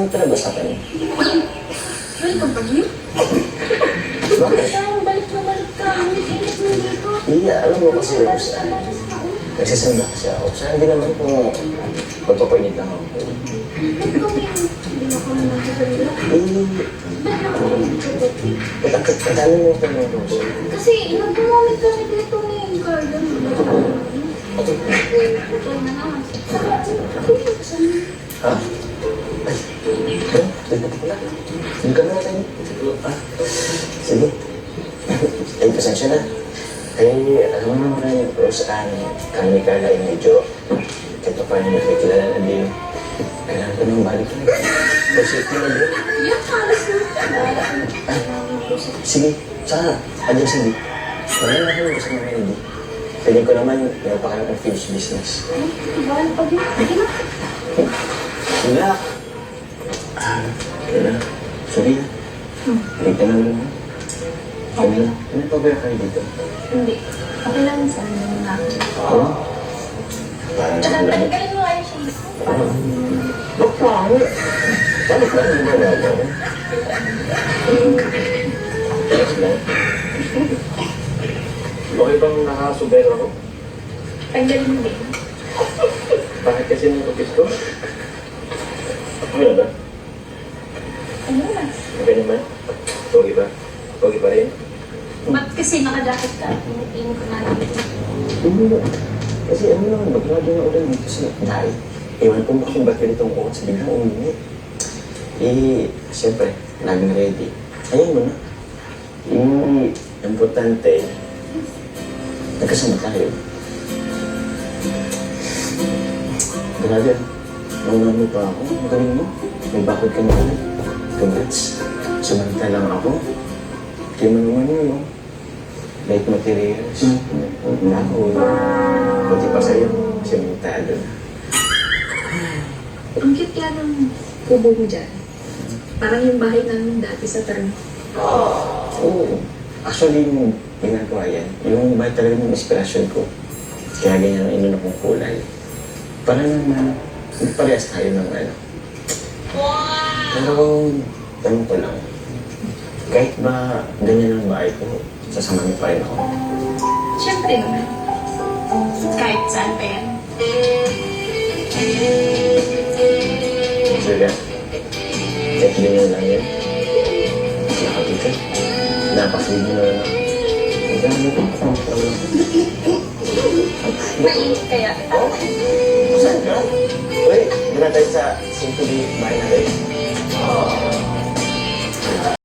pinag-usapan niyo? Welcome pa rin. Bakit? Saan? Balik na balik ka. Ang init mo dito. Iya, alam mo kasi Rose, nagsasanda kasi ako. Sana hindi naman kung magpapainit lang ako. Ba't kami? Hindi na kami nagsasalila. Ba't na kami nagsasalila? Katalo mo ito ng Rose. Kasi nag-gumamit kami dito ni Garden. Ito na naman. Ha? Ay, dito pala. Hindi ka na natin. Sige. Ay, pasensya na. Ay, alam mo naman, Rose, kami Carla ay medyo ito pa yung nakikilala na din. Kailangan ko nang balik na. Kasi ito na din. Yan, alas na. Sige, saka, adyan sige. Marami na kami gusto naman hindi. Feeling ko naman, meron pa kayong unfinished business. Bawal pa din. Sige na. Wala. Wala. Sorry na. Dito na lang. Kami na. Ano pa ba kayo dito? Hindi. Okay lang sa ano na. Oo. Parang sa ulan. Tanggalin mo kayo siya. Paano? Paano ba ang gawagawa mo? Yes lang. Okay bang nakasubero ako? Tanggalin mo din. Bakit kasi nagkupis ko? Ano ba? Ano na? Okay naman? Pogi ba? Pogi pa rin? Ba't kasi naka-jacket ka? Tingin ko na lang. Hindi ba? Kasi ano naman, baglado na ulan dito sa dahil. Ewan ko ba kung ba't ganitong oras biglang uminit. Siyempre, laging ready. Ayun mo na. Importante, nagkasama tayo. Grabe, mauna mo pa ako. Ang galing mo. May bakod ka naman. Congrats. Sumantala lang ako. Kaya mo naman yun, no? Light materials. Ako, buti pa sa'yo. Sumantalo na. Ang cute yan ng kubo mo dyan. Parang yung bahay namin dati sa term. Oo. Actually, yung ginagawa yan, yung bahay talaga ng inspirasyon ko. Kaya ganyan ang inunok kong kulay. Para naman, parehas tayo ng ano. Pero, tanong ko lang, kahit ba ganyan ang bahay ko, sasama niyo pa rin ako. Siyempre naman. Kahit saan pa yan. Sila, kahit ganyan lang yan. Nakapita. Napasilid mo na lang. Ang dami ko. Mainit kaya. Saan ka? Uy, doon na tayo sa Simply Bahay natin.